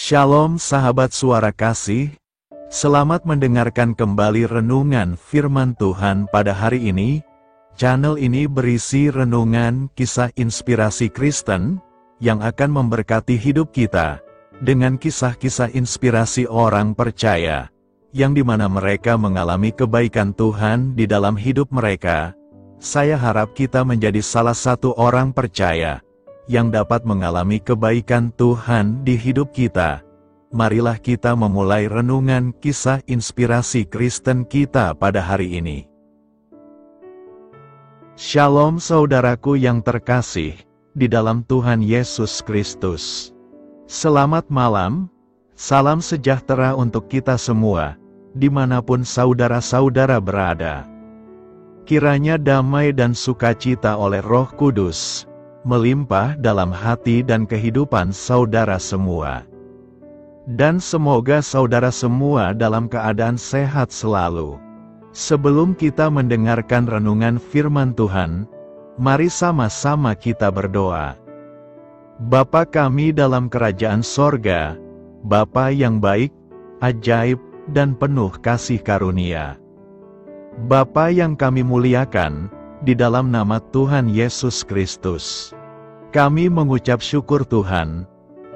Shalom sahabat suara kasih, selamat mendengarkan kembali renungan firman Tuhan pada hari ini. Channel ini berisi renungan kisah inspirasi Kristen, yang akan memberkati hidup kita, dengan kisah-kisah inspirasi orang percaya, yang dimana mereka mengalami kebaikan Tuhan di dalam hidup mereka. Saya harap kita menjadi salah satu orang percaya, yang dapat mengalami kebaikan Tuhan di hidup kita. Marilah kita memulai renungan kisah inspirasi Kristen kita pada hari ini. Shalom saudaraku yang terkasih, di dalam Tuhan Yesus Kristus. Selamat malam, salam sejahtera untuk kita semua, dimanapun saudara-saudara berada. Kiranya damai dan sukacita oleh Roh Kudus melimpah dalam hati dan kehidupan saudara semua. Dan semoga saudara semua dalam keadaan sehat selalu. Sebelum kita mendengarkan renungan firman Tuhan, mari sama-sama kita berdoa. Bapa kami dalam kerajaan sorga, Bapa yang baik, ajaib, dan penuh kasih karunia. Bapa yang kami muliakan, di dalam nama Tuhan Yesus Kristus. Kami mengucap syukur Tuhan,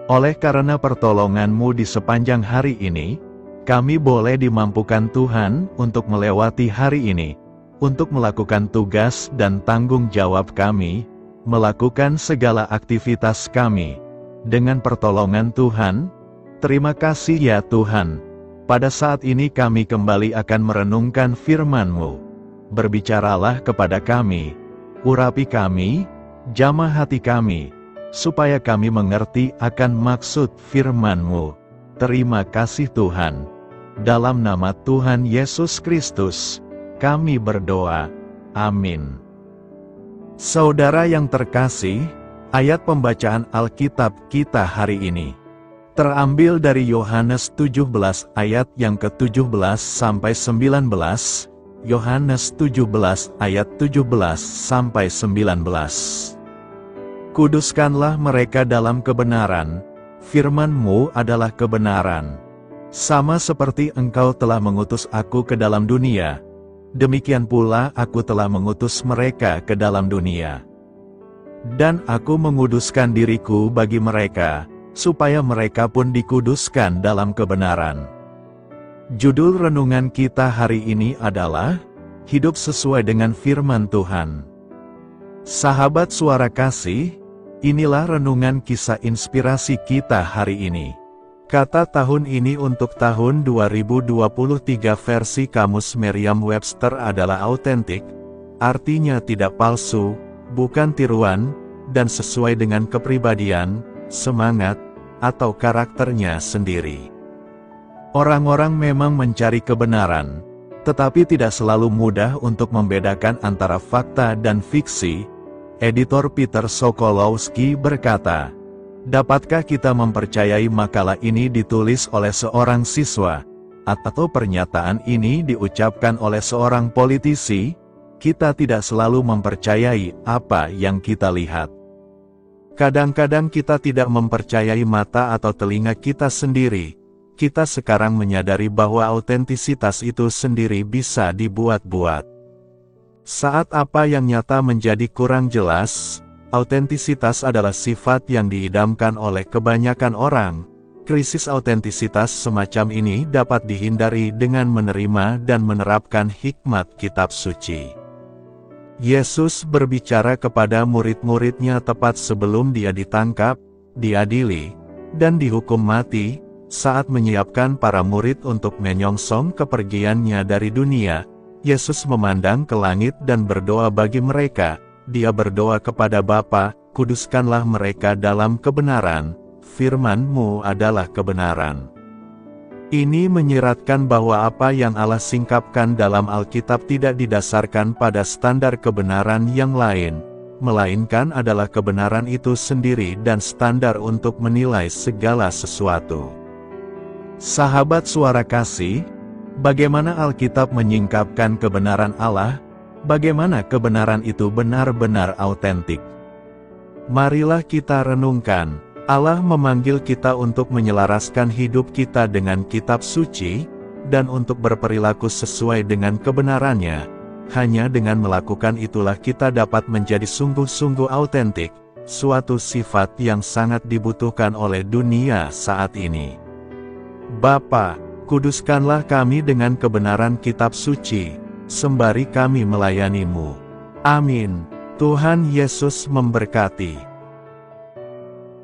oleh karena pertolongan-Mu di sepanjang hari ini, kami boleh dimampukan Tuhan untuk melewati hari ini, untuk melakukan tugas dan tanggung jawab kami, melakukan segala aktivitas kami. Dengan pertolongan Tuhan, terima kasih ya Tuhan. Pada saat ini kami kembali akan merenungkan firman-Mu. Berbicaralah kepada kami, urapi kami, jamah hati kami, supaya kami mengerti akan maksud firman-Mu. Terima kasih Tuhan. Dalam nama Tuhan Yesus Kristus, kami berdoa. Amin. Saudara yang terkasih, ayat pembacaan Alkitab kita hari ini terambil dari Yohanes 17 ayat yang ke-17 sampai 19. Yohanes 17 ayat 17 sampai 19. Kuduskanlah mereka dalam kebenaran, firman-Mu adalah kebenaran. Sama seperti Engkau telah mengutus aku ke dalam dunia, demikian pula aku telah mengutus mereka ke dalam dunia. Dan aku menguduskan diriku bagi mereka, supaya mereka pun dikuduskan dalam kebenaran. Judul renungan kita hari ini adalah Hidup Sesuai dengan Firman Tuhan. Sahabat suara kasih, inilah renungan kisah inspirasi kita hari ini. Kata tahun ini untuk tahun 2023 versi Kamus Merriam-Webster adalah autentik, artinya tidak palsu, bukan tiruan, dan sesuai dengan kepribadian, semangat, atau karakternya sendiri. Orang-orang memang mencari kebenaran, tetapi tidak selalu mudah untuk membedakan antara fakta dan fiksi. Editor Peter Sokolowski berkata, dapatkah kita mempercayai makalah ini ditulis oleh seorang siswa, atau pernyataan ini diucapkan oleh seorang politisi? Kita tidak selalu mempercayai apa yang kita lihat. Kadang-kadang kita tidak mempercayai mata atau telinga kita sendiri. Kita sekarang menyadari bahwa autentisitas itu sendiri bisa dibuat-buat. Saat apa yang nyata menjadi kurang jelas, autentisitas adalah sifat yang diidamkan oleh kebanyakan orang. Krisis autentisitas semacam ini dapat dihindari dengan menerima dan menerapkan hikmat kitab suci. Yesus berbicara kepada murid-muridnya tepat sebelum dia ditangkap, diadili, dan dihukum mati. Saat menyiapkan para murid untuk menyongsong kepergiannya dari dunia, Yesus memandang ke langit dan berdoa bagi mereka. Dia berdoa kepada Bapa, kuduskanlah mereka dalam kebenaran, firman-Mu adalah kebenaran. Ini menyiratkan bahwa apa yang Allah singkapkan dalam Alkitab tidak didasarkan pada standar kebenaran yang lain, melainkan adalah kebenaran itu sendiri dan standar untuk menilai segala sesuatu. Sahabat suara kasih, bagaimana Alkitab menyingkapkan kebenaran Allah? Bagaimana kebenaran itu benar-benar autentik? Marilah kita renungkan, Allah memanggil kita untuk menyelaraskan hidup kita dengan kitab suci, dan untuk berperilaku sesuai dengan kebenarannya. Hanya dengan melakukan itulah kita dapat menjadi sungguh-sungguh autentik, suatu sifat yang sangat dibutuhkan oleh dunia saat ini. Bapa, kuduskanlah kami dengan kebenaran kitab suci, sembari kami melayani-Mu. Amin. Tuhan Yesus memberkati.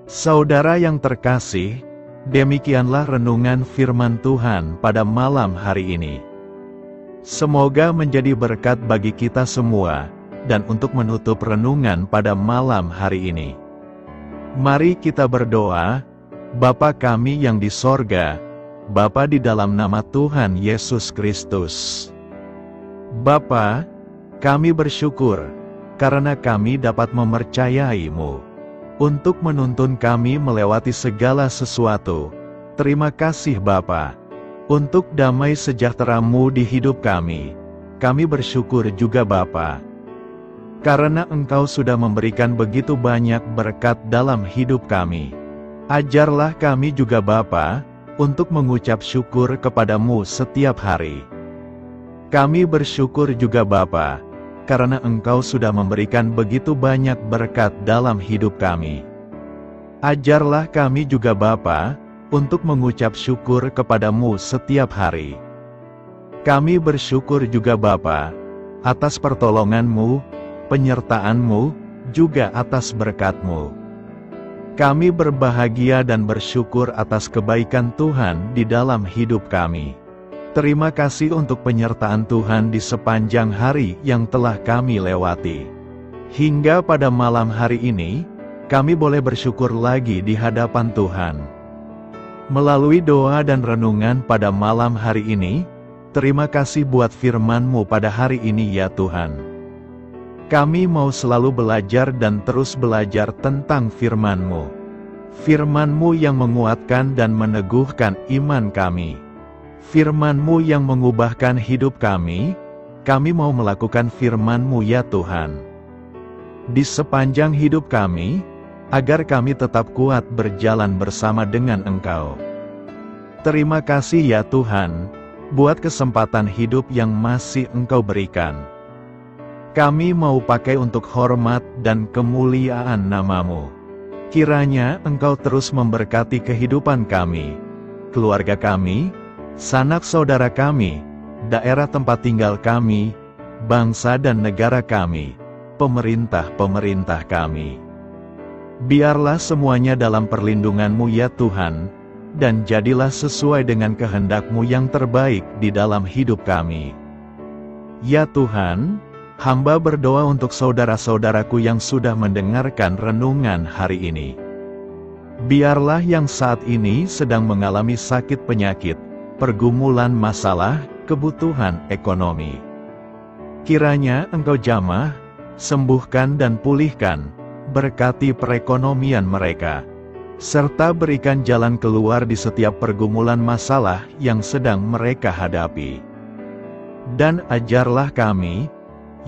Saudara yang terkasih, demikianlah renungan firman Tuhan pada malam hari ini. Semoga menjadi berkat bagi kita semua, dan untuk menutup renungan pada malam hari ini, mari kita berdoa. Bapa kami yang di sorga, Bapa di dalam nama Tuhan Yesus Kristus. Bapa, kami bersyukur, karena kami dapat mempercayai-Mu untuk menuntun kami melewati segala sesuatu. Terima kasih Bapa, untuk damai sejahtera-Mu di hidup kami. Kami bersyukur juga Bapa, karena Engkau sudah memberikan begitu banyak berkat dalam hidup kami. Ajarlah kami juga Bapa, untuk mengucap syukur kepada-Mu setiap hari. Kami bersyukur juga Bapa, karena Engkau sudah memberikan begitu banyak berkat dalam hidup kami. Ajarlah kami juga Bapa, untuk mengucap syukur kepada-Mu setiap hari. Kami bersyukur juga Bapa, atas pertolongan-Mu, penyertaan-Mu, juga atas berkat-Mu. Kami berbahagia dan bersyukur atas kebaikan Tuhan di dalam hidup kami. Terima kasih untuk penyertaan Tuhan di sepanjang hari yang telah kami lewati. Hingga pada malam hari ini, kami boleh bersyukur lagi di hadapan Tuhan. Melalui doa dan renungan pada malam hari ini, terima kasih buat firman-Mu pada hari ini ya Tuhan. Kami mau selalu belajar dan terus belajar tentang firman-Mu. Firman-Mu yang menguatkan dan meneguhkan iman kami. Firman-Mu yang mengubahkan hidup kami mau melakukan firman-Mu ya Tuhan. Di sepanjang hidup kami, agar kami tetap kuat berjalan bersama dengan Engkau. Terima kasih ya Tuhan, buat kesempatan hidup yang masih Engkau berikan. Kami mau pakai untuk hormat dan kemuliaan nama-Mu. Kiranya Engkau terus memberkati kehidupan kami, keluarga kami, sanak saudara kami, daerah tempat tinggal kami, bangsa dan negara kami, pemerintah-pemerintah kami. Biarlah semuanya dalam perlindungan-Mu ya Tuhan, dan jadilah sesuai dengan kehendak-Mu yang terbaik di dalam hidup kami. Ya Tuhan, hamba berdoa untuk saudara-saudaraku yang sudah mendengarkan renungan hari ini. Biarlah yang saat ini sedang mengalami sakit penyakit, pergumulan masalah, kebutuhan ekonomi. Kiranya Engkau jamah, sembuhkan dan pulihkan, berkati perekonomian mereka, serta berikan jalan keluar di setiap pergumulan masalah yang sedang mereka hadapi. Dan ajarlah kami,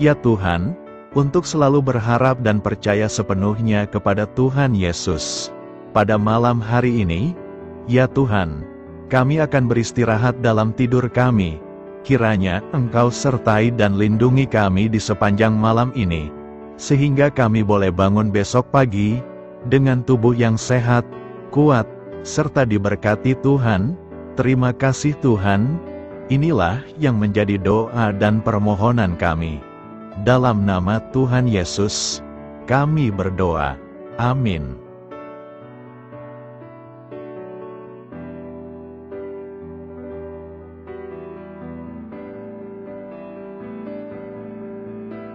ya Tuhan, untuk selalu berharap dan percaya sepenuhnya kepada Tuhan Yesus. Pada malam hari ini, ya Tuhan, kami akan beristirahat dalam tidur kami. Kiranya Engkau sertai dan lindungi kami di sepanjang malam ini, sehingga kami boleh bangun besok pagi, dengan tubuh yang sehat, kuat, serta diberkati Tuhan. Terima kasih Tuhan. Inilah yang menjadi doa dan permohonan kami. Dalam nama Tuhan Yesus, kami berdoa. Amin.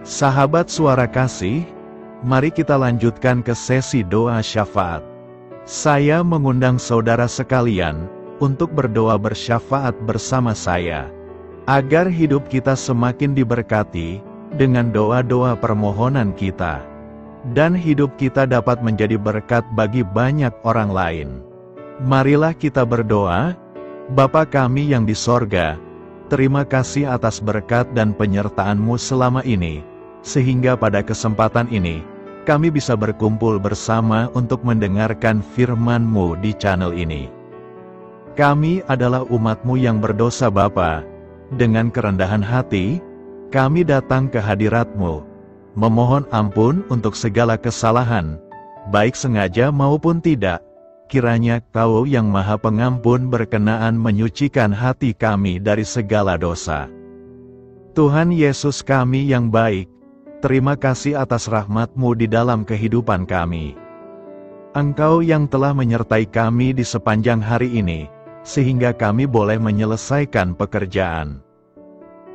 Sahabat Suara Kasih, mari kita lanjutkan ke sesi doa syafaat. Saya mengundang saudara sekalian untuk berdoa bersyafaat bersama saya, agar hidup kita semakin diberkati dengan doa-doa permohonan kita, dan hidup kita dapat menjadi berkat bagi banyak orang lain. Marilah kita berdoa. Bapa kami yang di sorga, terima kasih atas berkat dan penyertaan-Mu selama ini, sehingga pada kesempatan ini, kami bisa berkumpul bersama untuk mendengarkan firman-Mu di channel ini. Kami adalah umat-Mu yang berdosa Bapa. Dengan kerendahan hati, kami datang ke hadirat-Mu, memohon ampun untuk segala kesalahan, baik sengaja maupun tidak. Kiranya Kau yang Maha Pengampun berkenaan menyucikan hati kami dari segala dosa. Tuhan Yesus kami yang baik, terima kasih atas rahmat-Mu di dalam kehidupan kami. Engkau yang telah menyertai kami di sepanjang hari ini, sehingga kami boleh menyelesaikan pekerjaan.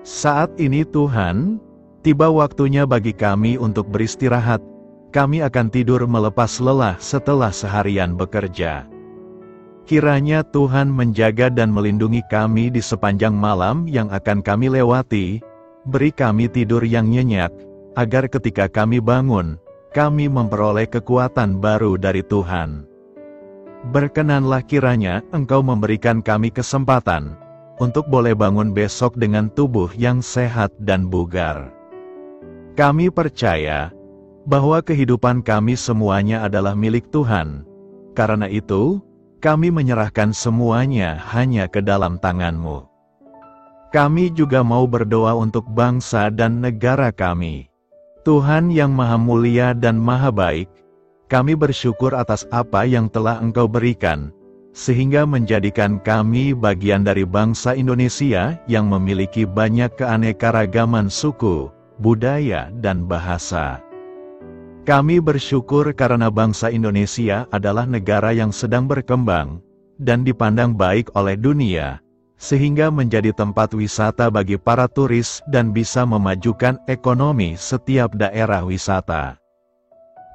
Saat ini Tuhan, tiba waktunya bagi kami untuk beristirahat. Kami akan tidur melepas lelah setelah seharian bekerja. Kiranya Tuhan menjaga dan melindungi kami di sepanjang malam yang akan kami lewati. Beri kami tidur yang nyenyak, agar ketika kami bangun, kami memperoleh kekuatan baru dari Tuhan. Berkenanlah kiranya Engkau memberikan kami kesempatan untuk boleh bangun besok dengan tubuh yang sehat dan bugar. Kami percaya bahwa kehidupan kami semuanya adalah milik Tuhan. Karena itu, kami menyerahkan semuanya hanya ke dalam tangan-Mu. Kami juga mau berdoa untuk bangsa dan negara kami. Tuhan yang Maha Mulia dan Maha Baik, kami bersyukur atas apa yang telah Engkau berikan, sehingga menjadikan kami bagian dari bangsa Indonesia yang memiliki banyak keanekaragaman suku, budaya, dan bahasa. Kami bersyukur karena bangsa Indonesia adalah negara yang sedang berkembang dan dipandang baik oleh dunia, sehingga menjadi tempat wisata bagi para turis dan bisa memajukan ekonomi setiap daerah wisata.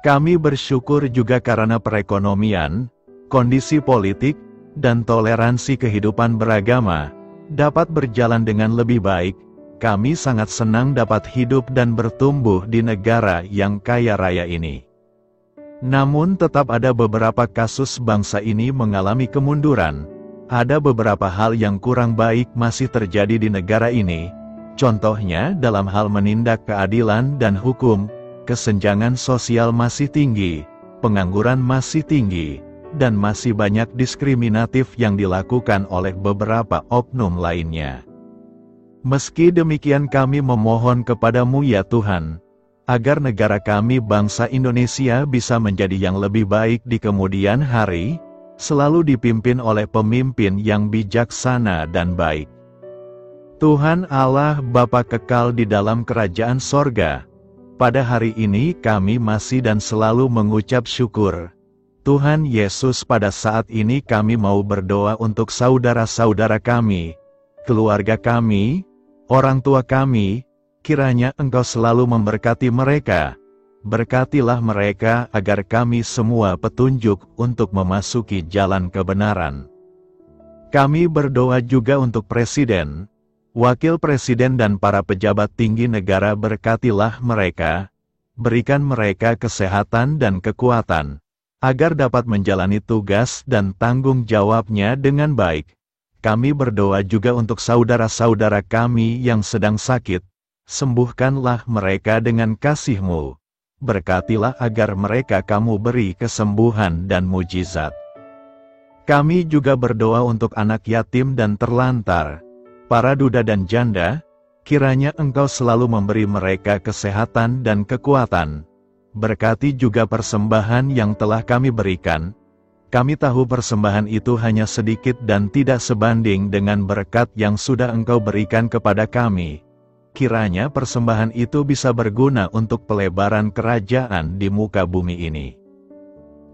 Kami bersyukur juga karena perekonomian, kondisi politik, dan toleransi kehidupan beragama dapat berjalan dengan lebih baik. Kami sangat senang dapat hidup dan bertumbuh di negara yang kaya raya ini. Namun tetap ada beberapa kasus bangsa ini mengalami kemunduran. Ada beberapa hal yang kurang baik masih terjadi di negara ini. Contohnya dalam hal menindak keadilan dan hukum, kesenjangan sosial masih tinggi, pengangguran masih tinggi, dan masih banyak diskriminatif yang dilakukan oleh beberapa oknum lainnya. Meski demikian kami memohon kepada-Mu ya Tuhan, agar negara kami bangsa Indonesia bisa menjadi yang lebih baik di kemudian hari, selalu dipimpin oleh pemimpin yang bijaksana dan baik. Tuhan Allah Bapa kekal di dalam kerajaan sorga, pada hari ini kami masih dan selalu mengucap syukur. Tuhan Yesus, pada saat ini kami mau berdoa untuk saudara-saudara kami, keluarga kami, orang tua kami. Kiranya Engkau selalu memberkati mereka. Berkatilah mereka agar kami semua petunjuk untuk memasuki jalan kebenaran. Kami berdoa juga untuk Presiden, Wakil Presiden dan para pejabat tinggi negara. Berkatilah mereka, berikan mereka kesehatan dan kekuatan, agar dapat menjalani tugas dan tanggung jawabnya dengan baik. Kami berdoa juga untuk saudara-saudara kami yang sedang sakit. Sembuhkanlah mereka dengan kasih-Mu. Berkatilah agar mereka Kamu beri kesembuhan dan mujizat. Kami juga berdoa untuk anak yatim dan terlantar, para duda dan janda. Kiranya Engkau selalu memberi mereka kesehatan dan kekuatan. Berkati juga persembahan yang telah kami berikan. Kami tahu persembahan itu hanya sedikit dan tidak sebanding dengan berkat yang sudah Engkau berikan kepada kami. Kiranya persembahan itu bisa berguna untuk pelebaran kerajaan di muka bumi ini.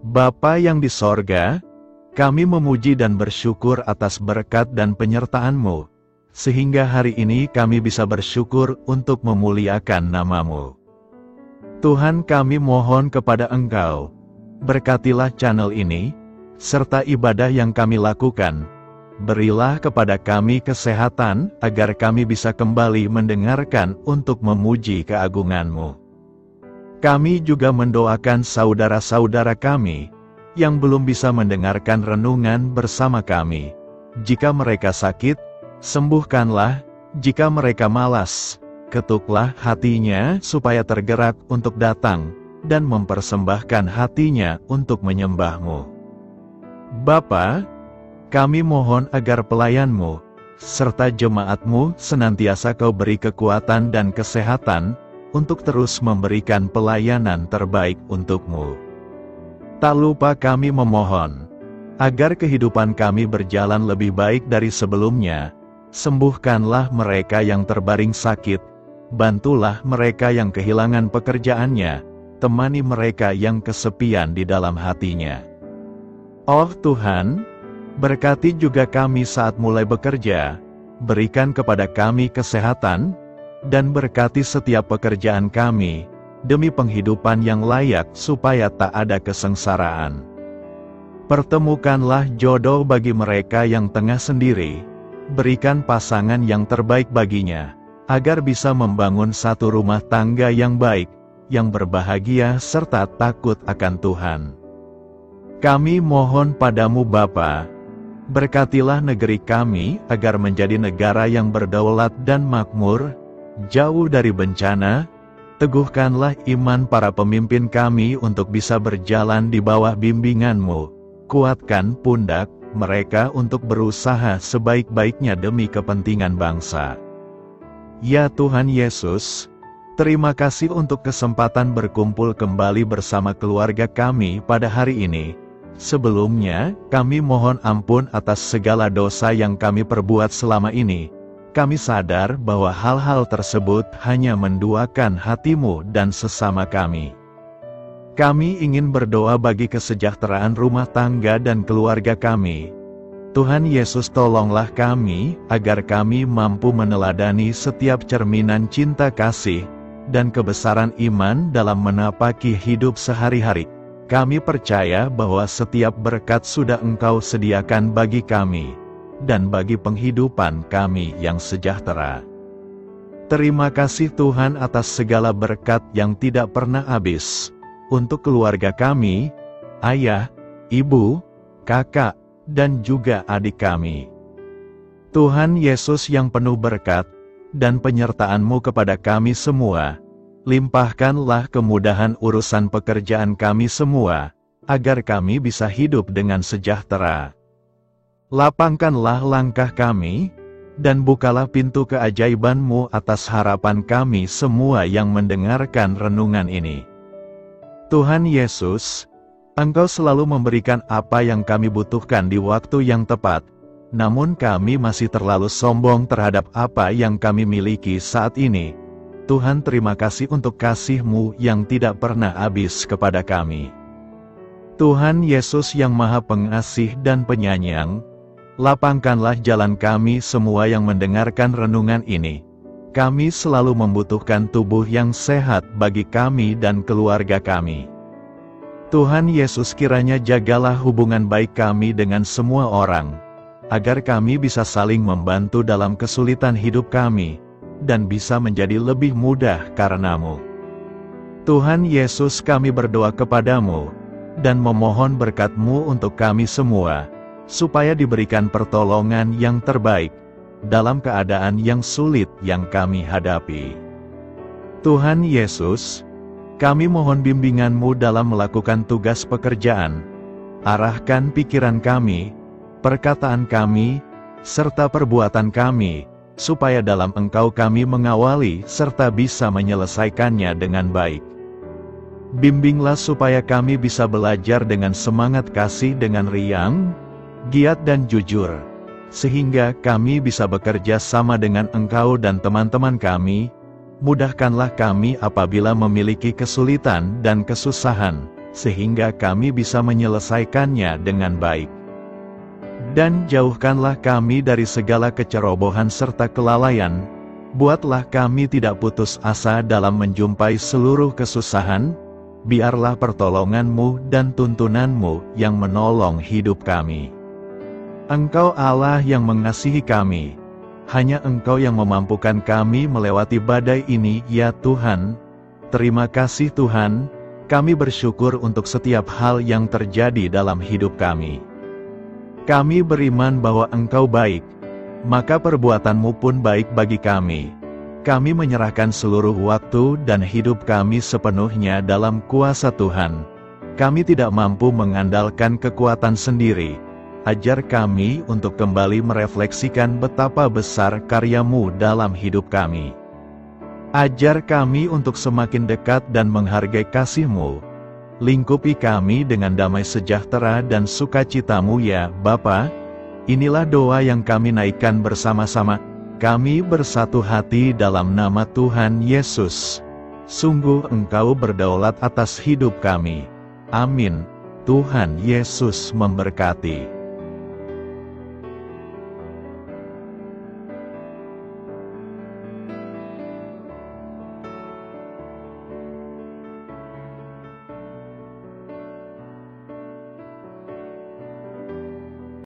Bapa yang di sorga, kami memuji dan bersyukur atas berkat dan penyertaan-Mu, sehingga hari ini kami bisa bersyukur untuk memuliakan nama-Mu. Tuhan, kami mohon kepada Engkau, berkatilah channel ini, serta ibadah yang kami lakukan. Berilah kepada kami kesehatan, agar kami bisa kembali mendengarkan untuk memuji keagungan-Mu. Kami juga mendoakan saudara-saudara kami, yang belum bisa mendengarkan renungan bersama kami. Jika mereka sakit, sembuhkanlah. Jika mereka malas, ketuklah hatinya supaya tergerak untuk datang. dan mempersembahkan hatinya untuk menyembah-Mu. Bapa, kami mohon agar pelayan-Mu, serta jemaat-Mu senantiasa Kau beri kekuatan dan kesehatan, untuk terus memberikan pelayanan terbaik untuk-Mu. Tak lupa kami memohon, agar kehidupan kami berjalan lebih baik dari sebelumnya. Sembuhkanlah mereka yang terbaring sakit, bantulah mereka yang kehilangan pekerjaannya, temani mereka yang kesepian di dalam hatinya. Oh Tuhan, berkati juga kami saat mulai bekerja, berikan kepada kami kesehatan, dan berkati setiap pekerjaan kami, demi penghidupan yang layak supaya tak ada kesengsaraan. Pertemukanlah jodoh bagi mereka yang tengah sendiri, berikan pasangan yang terbaik baginya, agar bisa membangun satu rumah tangga yang baik, yang berbahagia serta takut akan Tuhan. Kami mohon padamu Bapa, berkatilah negeri kami agar menjadi negara yang berdaulat dan makmur, jauh dari bencana. Teguhkanlah iman para pemimpin kami untuk bisa berjalan di bawah bimbingan-Mu. Kuatkan pundak mereka untuk berusaha sebaik-baiknya demi kepentingan bangsa. Ya Tuhan Yesus, terima kasih untuk kesempatan berkumpul kembali bersama keluarga kami pada hari ini. Sebelumnya, kami mohon ampun atas segala dosa yang kami perbuat selama ini. Kami sadar bahwa hal-hal tersebut hanya menduakan hati-Mu dan sesama kami. Kami ingin berdoa bagi kesejahteraan rumah tangga dan keluarga kami. Tuhan Yesus, tolonglah kami, agar kami mampu meneladani setiap cerminan cinta kasih, dan kebesaran iman dalam menapaki hidup sehari-hari. Kami percaya bahwa setiap berkat sudah Engkau sediakan bagi kami, dan bagi penghidupan kami yang sejahtera. Terima kasih Tuhan atas segala berkat yang tidak pernah habis, untuk keluarga kami, ayah, ibu, kakak, dan juga adik kami. Tuhan Yesus yang penuh berkat, dan penyertaan-Mu kepada kami semua, limpahkanlah kemudahan urusan pekerjaan kami semua, agar kami bisa hidup dengan sejahtera. Lapangkanlah langkah kami, dan bukalah pintu keajaiban-Mu atas harapan kami semua yang mendengarkan renungan ini. Tuhan Yesus, Engkau selalu memberikan apa yang kami butuhkan di waktu yang tepat, namun kami masih terlalu sombong terhadap apa yang kami miliki saat ini. Tuhan, terima kasih untuk kasih-Mu yang tidak pernah habis kepada kami. Tuhan Yesus yang Maha Pengasih dan Penyayang, lapangkanlah jalan kami semua yang mendengarkan renungan ini. Kami selalu membutuhkan tubuh yang sehat bagi kami dan keluarga kami. Tuhan Yesus, kiranya jagalah hubungan baik kami dengan semua orang, agar kami bisa saling membantu dalam kesulitan hidup kami, dan bisa menjadi lebih mudah karena-Mu. Tuhan Yesus, kami berdoa kepadamu, dan memohon berkat-Mu untuk kami semua, supaya diberikan pertolongan yang terbaik, dalam keadaan yang sulit yang kami hadapi. Tuhan Yesus, kami mohon bimbingan-Mu dalam melakukan tugas pekerjaan. Arahkan pikiran kami, perkataan kami, serta perbuatan kami, supaya dalam Engkau kami mengawali serta bisa menyelesaikannya dengan baik. Bimbinglah supaya kami bisa belajar dengan semangat kasih dengan riang, giat dan jujur, sehingga kami bisa bekerja sama dengan Engkau dan teman-teman kami. Mudahkanlah kami apabila memiliki kesulitan dan kesusahan, sehingga kami bisa menyelesaikannya dengan baik. Dan jauhkanlah kami dari segala kecerobohan serta kelalaian. Buatlah kami tidak putus asa dalam menjumpai seluruh kesusahan. Biarlah pertolongan-Mu dan tuntunan-Mu yang menolong hidup kami. Engkau Allah yang mengasihi kami. Hanya Engkau yang memampukan kami melewati badai ini, ya Tuhan. Terima kasih Tuhan, kami bersyukur untuk setiap hal yang terjadi dalam hidup kami. Kami beriman bahwa Engkau baik, maka perbuatan-Mu pun baik bagi kami. Kami menyerahkan seluruh waktu dan hidup kami sepenuhnya dalam kuasa Tuhan. Kami tidak mampu mengandalkan kekuatan sendiri. Ajar kami untuk kembali merefleksikan betapa besar karya-Mu dalam hidup kami. Ajar kami untuk semakin dekat dan menghargai kasih-Mu. Lingkupi kami dengan damai sejahtera dan sukacita-Mu ya Bapa. Inilah doa yang kami naikkan bersama-sama. Kami bersatu hati dalam nama Tuhan Yesus. Sungguh Engkau berdaulat atas hidup kami. Amin. Tuhan Yesus memberkati.